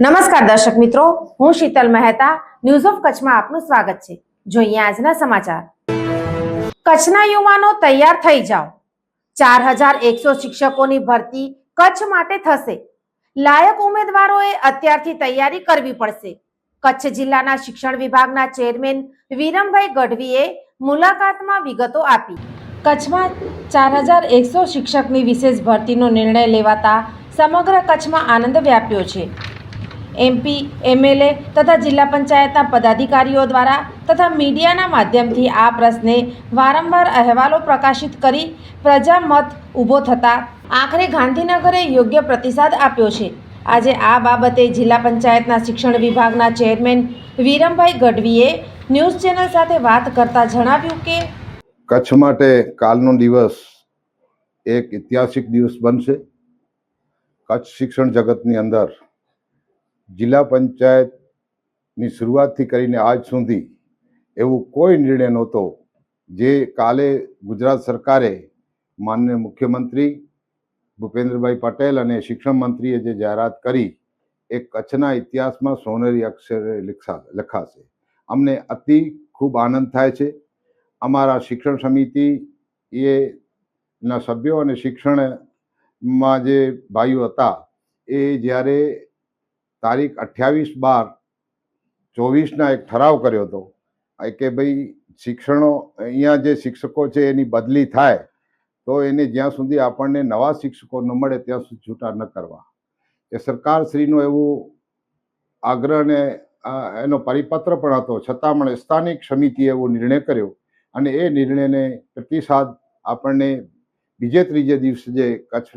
નમસ્કાર દર્શક મિત્રો, હું શીતલ મહેતા ન્યૂઝ ઓફ કચ્છમાં આપનું સ્વાગત છે। જોઈએ આજના સમાચાર। કચ્છના યુવાનો તૈયાર થઈ જાઓ। 4100 શિક્ષકોની ભરતી કચ્છ માટે થશે। લાયક ઉમેદવારોએ અત્યારથી તૈયારી કરવી પડશે। કચ્છ જિલ્લાના શિક્ષણ વિભાગના ચેરમેન વિરમભાઈ ગઢવીએ મુલાકાતમાં વિગતો આપી। કચ્છમાં 4100 શિક્ષકની વિશેષ ભરતીનો નિર્ણય લેવાતા સમગ્ર કચ્છમાં આનંદ વ્યાપ્યો છે। એમપી, એમએલએ તથા જિલ્લા પંચાયતના પદાધિકારીઓ દ્વારા તથા મીડિયાના માધ્યમથી આ પ્રશ્ને વારંવાર અહેવાલો પ્રકાશિત કરી પ્રજામત ઊભો થતાં આખરે ગાંધીનગરે યોગ્ય પ્રતિસાદ આપ્યો છે। આજે આ બાબતે જિલ્લા પંચાયતના શિક્ષણ વિભાગના ચેરમેન વિરમભાઈ ગઢવીએ ન્યૂઝ ચેનલ સાથે વાત કરતા જણાવ્યું કે કચ્છ માટે કાલનો દિવસ એક ઐતિહાસિક દિવસ બનશે। કચ્છ શિક્ષણ જગતની અંદર જિલ્લા પંચાયતની શરૂઆતથી કરીને આજ સુધી એવું કોઈ નિર્ણય નહોતો જે કાલે ગુજરાત સરકારે માનનીય મુખ્યમંત્રી ભૂપેન્દ્રભાઈ પટેલ અને શિક્ષણ મંત્રીએ જે જાહેરાત કરી એ કચ્છના ઇતિહાસમાં સોનેરી અક્ષરે લખાશે। અમને અતિ ખૂબ આનંદ થાય છે। અમારા શિક્ષણ સમિતિ એના સભ્યો અને શિક્ષણમાં જે ભાઈઓ હતા એ જ્યારે તારીખ 28/12/24ના એક ઠરાવ કર્યો હતો કે ભાઈ શિક્ષણો અહીંયા જે શિક્ષકો છે એની બદલી થાય તો એને જ્યાં સુધી આપણને નવા શિક્ષકો ન મળે ત્યાં સુધી છૂટા ન કરવા। એ સરકારશ્રીનો એવો આગ્રહ ને એનો પરિપત્ર પણ હતો, છતાં પણ સ્થાનિક સમિતિએ એવો નિર્ણય કર્યો અને એ નિર્ણયને પ્રતિસાદ આપણને બીજે ત્રીજે દિવસે જે કચ્છ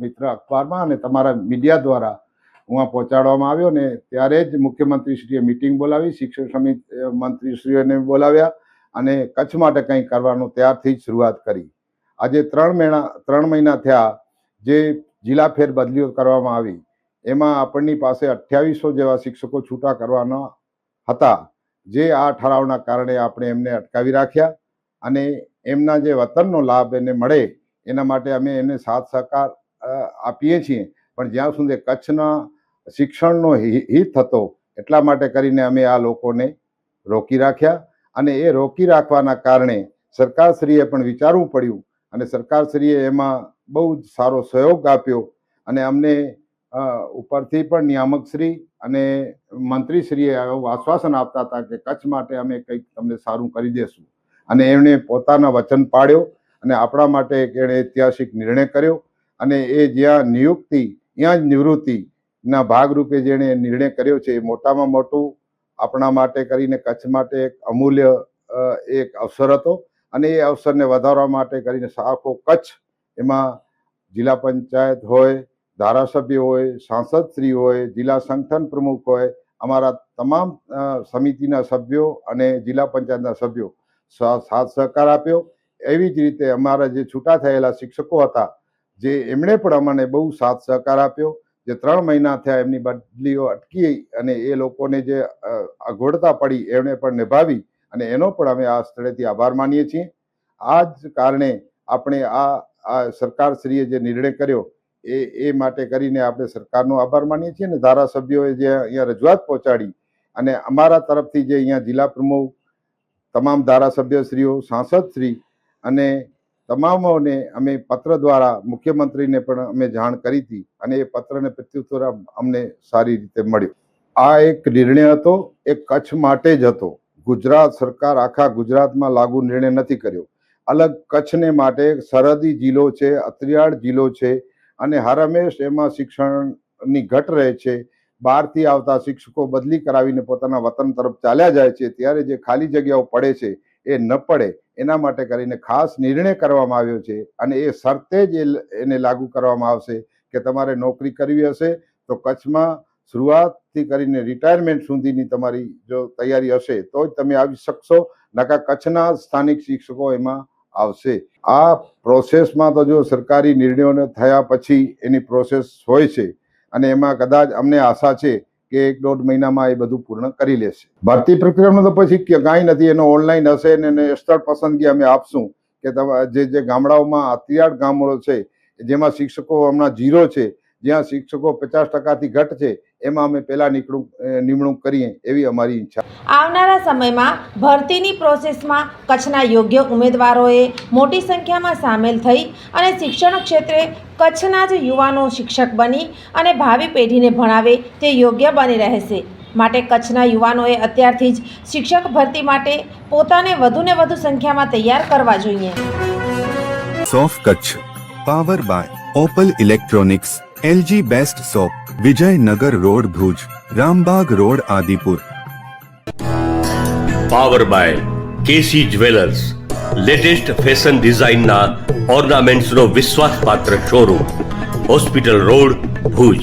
મિત્ર અખબારમાં અને તમારા મીડિયા દ્વારા ઉहाँ પહોંચાડવામાં આવ્યો ને ત્યારે જ મુખ્યમંત્રીશ્રીએ મિટિંગ બોલાવી, શિક્ષણ સમિતિ મંત્રીશ્રીઓને બોલાવ્યા અને કચ્છ માટે કંઈ કરવાનું ત્યારથી જ શરૂઆત કરી। આજે 3 મહિના થયા જે જિલ્લા ફેર બદલીઓ કરવામાં આવી એમાં આપણની પાસે 2800 જેવા શિક્ષકો છૂટા કરવાના હતા, જે આ ઠરાવના કારણે આપણે એમને અટકાવી રાખ્યા અને એમના જે વતનનો લાભ એને મળે એના માટે અમે એને સાથ સહકાર આપીએ છીએ। પણ જ્યાં સુધી કચ્છના શિક્ષણનો હિત હતો એટલા માટે કરીને અમે આ લોકોને રોકી રાખ્યા અને એ રોકી રાખવાના કારણે સરકારશ્રીએ પણ વિચારવું પડ્યું અને સરકારશ્રીએ એમાં બહુ જ સારો સહયોગ આપ્યો અને અમને ઉપરથી પણ નિયામકશ્રી અને મંત્રીશ્રીએ આશ્વાસન આપતા હતા કે કચ્છ માટે અમે કંઈક તમને સારું કરી દેશું અને એમણે પોતાના વચન પાળ્યો અને આપણા માટે એક એણે ઐતિહાસિક નિર્ણય કર્યો અને એ જ્યાં નિયુક્તિ ત્યાં જ નિવૃત્તિના ભાગરૂપે જેણે નિર્ણય કર્યો છે એ મોટામાં મોટું આપણા માટે કરીને કચ્છ માટે એક અમૂલ્ય એક અવસર હતો અને એ અવસરને વધારવા માટે કરીને આખો કચ્છ એમાં જિલ્લા પંચાયત હોય, ધારાસભ્ય હોય, સાંસદશ્રી હોય, જિલ્લા સંગઠન પ્રમુખ હોય, અમારા તમામ સમિતિના સભ્યો અને જિલ્લા પંચાયતના સભ્યો સાથ સહકાર આપ્યો। એવી જ રીતે અમારા જે છૂટા થયેલા શિક્ષકો હતા જે એમણે પણ અમને બહુ સાથ સહકાર આપ્યો। જે 3 મહિના થયા એમની બદલીઓ અટકી અને એ લોકોને જે અગવડતા પડી એમણે પણ નિભાવી અને એનો પણ અમે આ સ્થળેથી આભાર માનીએ છીએ। આ જ કારણે આપણે આ સરકારશ્રીએ જે નિર્ણય કર્યો એ માટે કરીને આપણે સરકારનો આભાર માનીએ છીએ અને ધારાસભ્યોએ જે અહીંયા રજૂઆત પહોંચાડી અને અમારા તરફથી જે અહીંયા જિલ્લા પ્રમુખ, તમામ ધારાસભ્યશ્રીઓ, સાંસદશ્રી અને તમામોને અમે પત્ર દ્વારા મુખ્યમંત્રીને પણ અમે જાણ કરી હતી અને એ પત્રને પ્રત્યુત્તર અમને સારી રીતે મળ્યો। આ એક નિર્ણય હતો એ કચ્છ માટે જ હતો। ગુજરાત સરકાર આખા ગુજરાતમાં લાગુ નિર્ણય નથી કર્યો, અલગ કચ્છને માટે સરહદી જિલ્લો છે, અત્રિયાળ જિલ્લો છે અને હરહંમેશ એમાં શિક્ષણની ઘટ રહે છે। બહારથી આવતા શિક્ષકો બદલી કરાવીને પોતાના વતન તરફ ચાલ્યા જાય છે ત્યારે જે ખાલી જગ્યાઓ પડે છે એ ન પડે એના માટે કરીને ખાસ નિર્ણય કરવામાં આવ્યો છે અને એ શરતે જ એને લાગુ કરવામાં આવશે કે તમારે નોકરી કરવી હશે તો કચ્છમાં શરૂઆતથી કરીને રિટાયરમેન્ટ સુધીની તમારી જો તૈયારી હશે તો જ તમે આવી શકશો, નકા કચ્છના સ્થાનિક શિક્ષકો એમાં આવશે। આ પ્રોસેસમાં તો જો સરકારી નિર્ણયોને થયા પછી એની પ્રોસેસ હોય છે અને એમાં કદાચ અમને આશા છે કે 1-1.5 મહિનામાં એ બધું પૂર્ણ કરી લેશે। ભરતી પ્રક્રિયામાં તો પછી કાંઈ નથી, એનો ઓનલાઈન હશે ને એને સ્થળ પસંદગી અમે આપશું કે જે ગામડાઓમાં અત્રિયાળ ગામડો છે જેમાં શિક્ષકો હમણાં 0 છે, જ્યાં શિક્ષકો 50%થી ઘટ છે એમાં અમે પહેલા નિમણૂક કરીએ એવી અમારી ઈચ્છા. આવનારા સમયમાં ભરતીની પ્રોસેસમાં કચ્છના યોગ્ય ઉમેદવારોએ મોટી સંખ્યામાં સામેલ થઈ અને શિક્ષણ ક્ષેત્રે કચ્છના જ યુવાનો શિક્ષક બની અને ભાવિ પેઢીને ભણાવે તે યોગ્ય બની રહેશે. માટે કચ્છના યુવાનોએ અત્યારથી જ શિક્ષક ભરતી માટે પોતાને વધુને વધુ સંખ્યામાં તૈયાર કરવા જોઈએ. સોફ Kutch power by Opal electronics, LG best shop, Vijaynagar road Bhuj, Rambag road Adipur. Power by KC jewellers, latest fashion ડિઝાઇનના ઓર્નામેન્ટ્સનો વિશ્વાસપાત્ર શોરૂમ, હોસ્પિટલ રોડ ભુજ.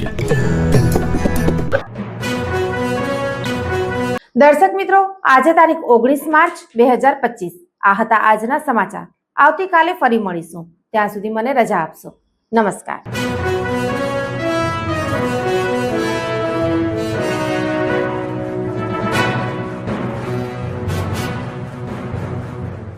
દર્શક મિત્રો, આજે તારીખ 19 માર્ચ 2025. આ હતા આજના સમાચાર. આવતીકાલે ફરી મળીશું. ત્યાં સુધી મને રજા આપશો. નમસ્કાર.